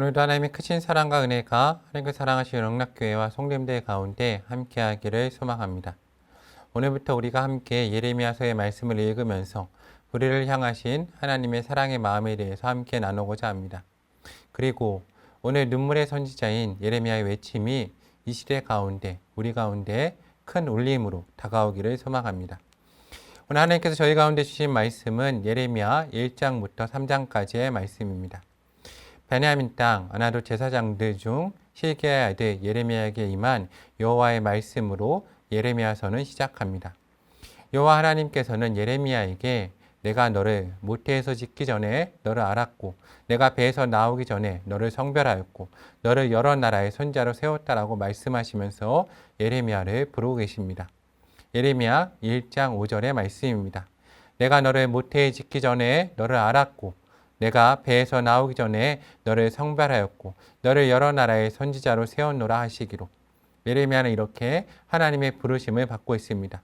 오늘도 하나님의 크신 사랑과 은혜가 하나님께 사랑하시는 영락교회와 성도님들 가운데 함께하기를 소망합니다. 오늘부터 우리가 함께 예레미야서의 말씀을 읽으면서 우리를 향하신 하나님의 사랑의 마음에 대해서 함께 나누고자 합니다. 그리고 오늘 눈물의 선지자인 예레미야의 외침이 이 시대 가운데 우리 가운데 큰 울림으로 다가오기를 소망합니다. 오늘 하나님께서 저희 가운데 주신 말씀은 예레미야 1장부터 3장까지의 말씀입니다. 베냐민 땅 아나돗 제사장들 중 실기야의 아들 예레미야에게 임한 여호와의 말씀으로 예레미야서는 시작합니다. 여호와 하나님께서는 예레미야에게 내가 너를 모태에서 짓기 전에 너를 알았고 내가 배에서 나오기 전에 너를 성별하였고 너를 여러 나라의 선지자로 세웠다라고 말씀하시면서 예레미야를 부르고 계십니다. 예레미야 1장 5절의 말씀입니다. 내가 너를 모태에 짓기 전에 너를 알았고 내가 배에서 나오기 전에 너를 성별하였고 너를 여러 나라의 선지자로 세웠노라 하시기로. 예레미야는 이렇게 하나님의 부르심을 받고 있습니다.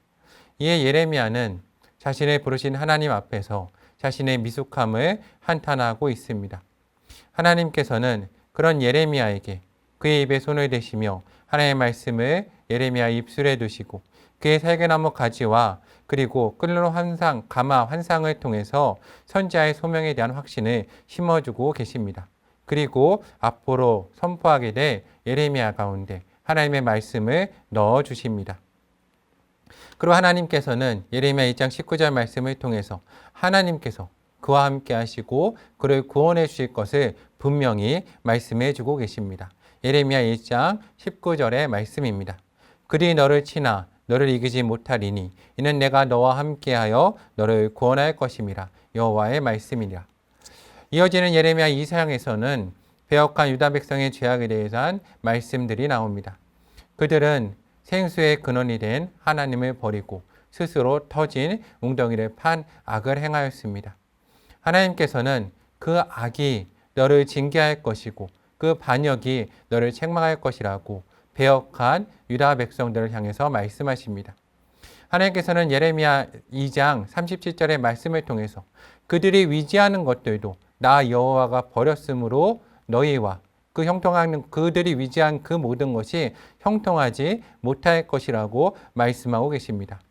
이에 예레미야는 자신을 부르신 하나님 앞에서 자신의 미숙함을 한탄하고 있습니다. 하나님께서는 그런 예레미야에게 그의 입에 손을 대시며 하나님의 말씀을 예레미야 입술에 두시고 그의 살개나무 가지와 그리고 끈으로 감아 환상을 통해서 선지자의 소명에 대한 확신을 심어주고 계십니다. 그리고 앞으로 선포하게 될 예레미야 가운데 하나님의 말씀을 넣어주십니다. 그리고 하나님께서는 예레미야 2장 19절 말씀을 통해서 하나님께서 그와 함께 하시고 그를 구원해 주실 것을 분명히 말씀해 주고 계십니다. 예레미야 1장 19절의 말씀입니다. 그리 너를 치나 너를 이기지 못하리니 이는 내가 너와 함께하여 너를 구원할 것임이라 여호와의 말씀이라. 이어지는 예레미야 2장에서는 배역한 유다 백성의 죄악에 대해서 말씀들이 나옵니다. 그들은 생수의 근원이 된 하나님을 버리고 스스로 터진 웅덩이를 판 악을 행하였습니다. 하나님께서는 그 악이 너를 징계할 것이고 그 반역이 너를 책망할 것이라고 배역한 유다 백성들을 향해서 말씀하십니다. 하나님께서는 예레미야 2장 37절의 말씀을 통해서 그들이 위지하는 것들도 나 여호와가 버렸으므로 너희와 그 형통하는 그들이 위지한 그 모든 것이 형통하지 못할 것이라고 말씀하고 계십니다.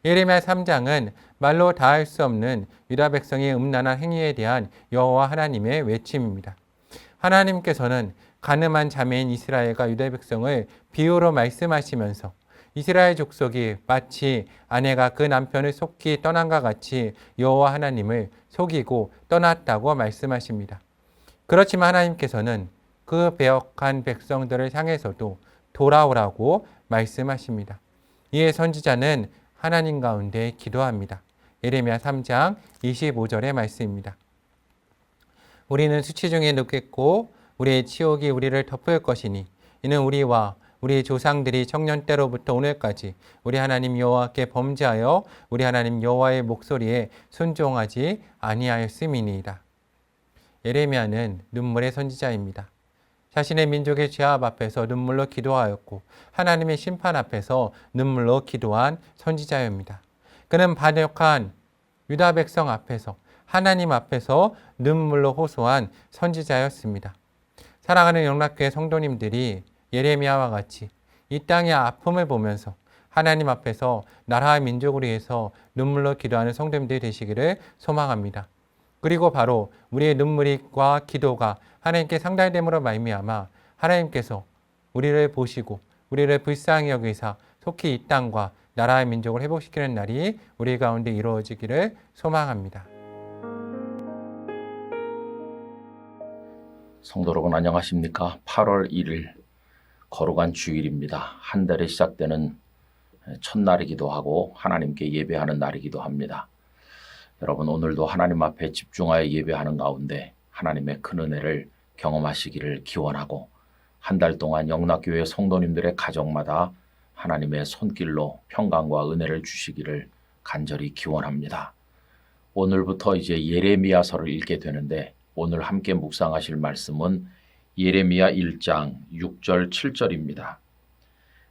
예레미야 3장은 말로 다할 수 없는 유다 백성의 음란한 행위에 대한 여호와 하나님의 외침입니다. 하나님께서는 가늠한 자매인 이스라엘과 유다 백성을 비유로 말씀하시면서 이스라엘 족속이 마치 아내가 그 남편을 속히 떠난과 같이 여호와 하나님을 속이고 떠났다고 말씀하십니다. 그렇지만 하나님께서는 그 배역한 백성들을 향해서도 돌아오라고 말씀하십니다. 이에 선지자는 하나님 가운데 기도합니다. 예레미야 3장 25절의 말씀입니다. 우리는 수치 중에 눕겠고 우리의 치욕이 우리를 덮을 것이니 이는 우리와 우리 조상들이 청년 때로부터 오늘까지 우리 하나님 여호와께 범죄하여 우리 하나님 여호와의 목소리에 순종하지 아니하였음이니이다. 예레미야는 눈물의 선지자입니다. 자신의 민족의 죄악 앞에서 눈물로 기도하였고 하나님의 심판 앞에서 눈물로 기도한 선지자입니다. 그는 반역한 유다 백성 앞에서 하나님 앞에서 눈물로 호소한 선지자였습니다. 사랑하는 영락교회 성도님들이 예레미야와 같이 이 땅의 아픔을 보면서 하나님 앞에서 나라와 민족을 위해서 눈물로 기도하는 성도님들이 되시기를 소망합니다. 그리고 바로 우리의 눈물과 기도가 하나님께 상달됨으로 말미암아 하나님께서 우리를 보시고 우리를 불쌍히 여기사 속히 이 땅과 나라와 민족을 회복시키는 날이 우리 가운데 이루어지기를 소망합니다. 성도 여러분 안녕하십니까? 8월 1일 거룩한 주일입니다. 한 달에 시작되는 첫날이기도 하고 하나님께 예배하는 날이기도 합니다. 여러분 오늘도 하나님 앞에 집중하여 예배하는 가운데 하나님의 큰 은혜를 경험하시기를 기원하고 한 달 동안 영락교회 성도님들의 가정마다 하나님의 손길로 평강과 은혜를 주시기를 간절히 기원합니다. 오늘부터 이제 예레미야서를 읽게 되는데 오늘 함께 묵상하실 말씀은 예레미야 1장 6절 7절입니다.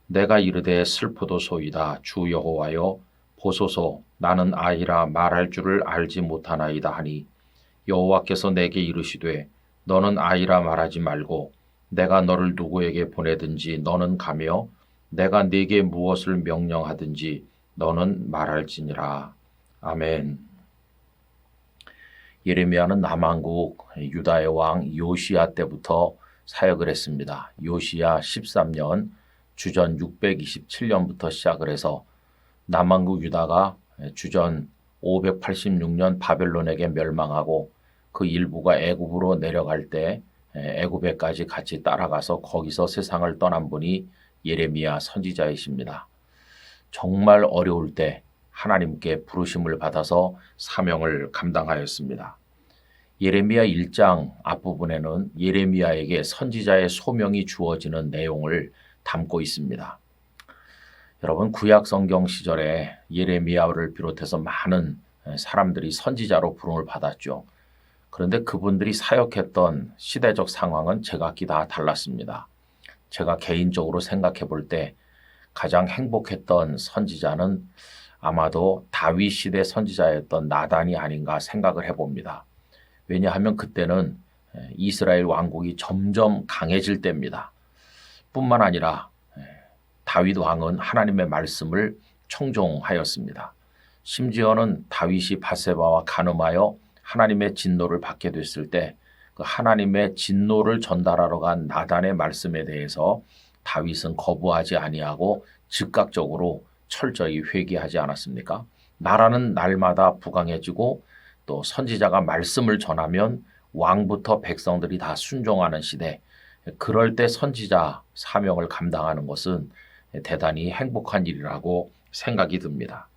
내가 이르되 슬프도소이다 주 여호와여 보소서 나는 아이라 말할 줄을 알지 못하나이다 하니 여호와께서 내게 이르시되 너는 아이라 말하지 말고 내가 너를 누구에게 보내든지 너는 가며 내가 네게 무엇을 명령하든지 너는 말할지니라. 아멘. 예레미야는 남왕국 유다의 왕 요시야 때부터 사역을 했습니다. 요시야 13년 주전 627년부터 시작을 해서 남왕국 유다가 주전 586년 바벨론에게 멸망하고 그 일부가 애굽으로 내려갈 때 애굽에까지 같이 따라가서 거기서 세상을 떠난 분이 예레미야 선지자이십니다. 정말 어려울 때 하나님께 부르심을 받아서 사명을 감당하였습니다. 예레미야 1장 앞부분에는 예레미야에게 선지자의 소명이 주어지는 내용을 담고 있습니다. 여러분, 구약 성경 시절에 예레미야를 비롯해서 많은 사람들이 선지자로 부름을 받았죠. 그런데 그분들이 사역했던 시대적 상황은 제각기 다 달랐습니다. 제가 개인적으로 생각해 볼 때 가장 행복했던 선지자는 아마도 다윗 시대 선지자였던 나단이 아닌가 생각을 해봅니다. 왜냐하면 그때는 이스라엘 왕국이 점점 강해질 때입니다. 뿐만 아니라 다윗 왕은 하나님의 말씀을 청종하였습니다. 심지어는 다윗이 밧세바와 간음하여 하나님의 진노를 받게 됐을 때 그 하나님의 진노를 전달하러 간 나단의 말씀에 대해서 다윗은 거부하지 아니하고 즉각적으로 철저히 회개하지 않았습니까? 나라는 날마다 부강해지고 또 선지자가 말씀을 전하면 왕부터 백성들이 다 순종하는 시대, 그럴 때 선지자 사명을 감당하는 것은 대단히 행복한 일이라고 생각이 듭니다.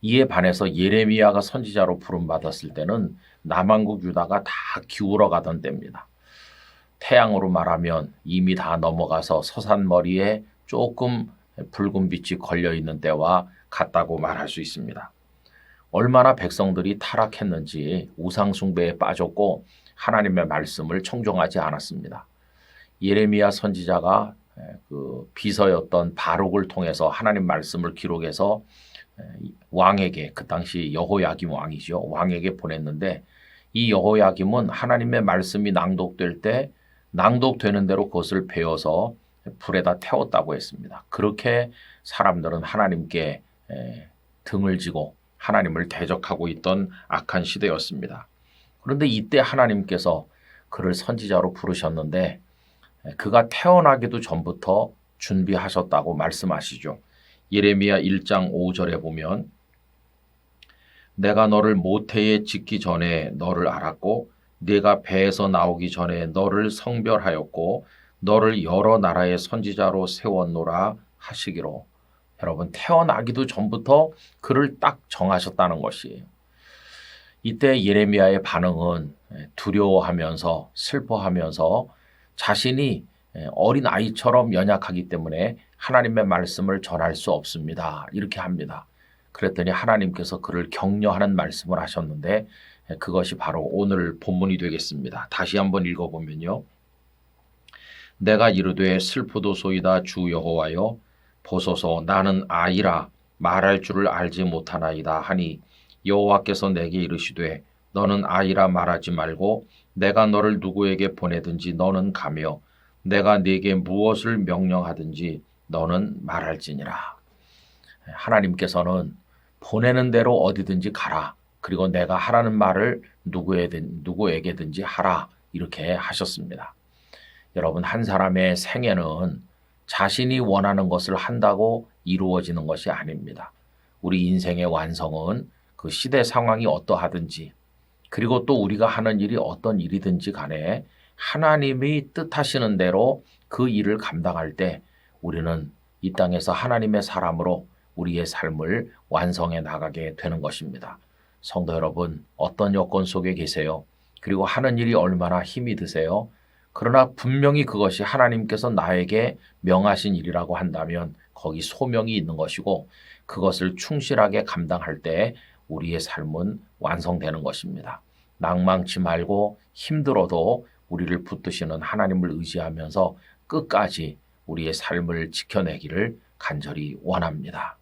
이에 반해서 예레미야가 선지자로 부름받았을 때는 남왕국 유다가 다 기울어 가던 때입니다. 태양으로 말하면 이미 다 넘어가서 서산머리에 조금 붉은 빛이 걸려있는 때와 같다고 말할 수 있습니다. 얼마나 백성들이 타락했는지 우상숭배에 빠졌고 하나님의 말씀을 청종하지 않았습니다. 예레미야 선지자가 그 비서였던 바룩을 통해서 하나님 말씀을 기록해서 왕에게, 그 당시 여호야김 왕이죠, 왕에게 보냈는데 이 여호야김은 하나님의 말씀이 낭독될 때 낭독되는 대로 그것을 베어서 불에다 태웠다고 했습니다. 그렇게 사람들은 하나님께 등을 지고 하나님을 대적하고 있던 악한 시대였습니다. 그런데 이때 하나님께서 그를 선지자로 부르셨는데 그가 태어나기도 전부터 준비하셨다고 말씀하시죠. 예레미야 1장 5절에 보면 내가 너를 모태에 짓기 전에 너를 알았고 네가 배에서 나오기 전에 너를 성별하였고 너를 여러 나라의 선지자로 세웠노라 하시기로. 여러분, 태어나기도 전부터 그를 딱 정하셨다는 것이에요. 이때 예레미야의 반응은 두려워하면서 슬퍼하면서 자신이 어린 아이처럼 연약하기 때문에 하나님의 말씀을 전할 수 없습니다. 이렇게 합니다. 그랬더니 하나님께서 그를 격려하는 말씀을 하셨는데 그것이 바로 오늘 본문이 되겠습니다. 다시 한번 읽어보면요. 내가 이르되 슬프도소이다 주 여호와여 보소서 나는 아이라 말할 줄을 알지 못하나이다 하니 여호와께서 내게 이르시되 너는 아이라 말하지 말고 내가 너를 누구에게 보내든지 너는 가며 내가 네게 무엇을 명령하든지 너는 말할지니라. 하나님께서는 보내는 대로 어디든지 가라. 그리고 내가 하라는 말을 누구에게든지 하라. 이렇게 하셨습니다. 여러분, 한 사람의 생애는 자신이 원하는 것을 한다고 이루어지는 것이 아닙니다. 우리 인생의 완성은 그 시대 상황이 어떠하든지 그리고 또 우리가 하는 일이 어떤 일이든지 간에 하나님이 뜻하시는 대로 그 일을 감당할 때 우리는 이 땅에서 하나님의 사람으로 우리의 삶을 완성해 나가게 되는 것입니다. 성도 여러분, 어떤 여건 속에 계세요? 그리고 하는 일이 얼마나 힘이 드세요? 그러나 분명히 그것이 하나님께서 나에게 명하신 일이라고 한다면 거기 소명이 있는 것이고 그것을 충실하게 감당할 때 우리의 삶은 완성되는 것입니다. 낭망치 말고 힘들어도 우리를 붙드시는 하나님을 의지하면서 끝까지 우리의 삶을 지켜내기를 간절히 원합니다.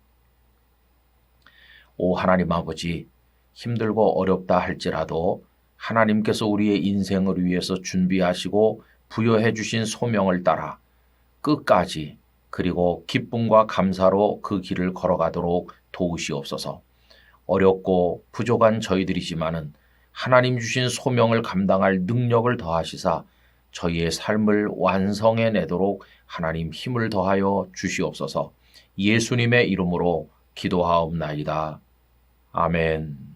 오 하나님 아버지, 힘들고 어렵다 할지라도 하나님께서 우리의 인생을 위해서 준비하시고 부여해 주신 소명을 따라 끝까지 그리고 기쁨과 감사로 그 길을 걸어가도록 도우시옵소서. 어렵고 부족한 저희들이지만은 하나님 주신 소명을 감당할 능력을 더하시사 저희의 삶을 완성해내도록 하나님 힘을 더하여 주시옵소서. 예수님의 이름으로 기도하옵나이다. 아멘.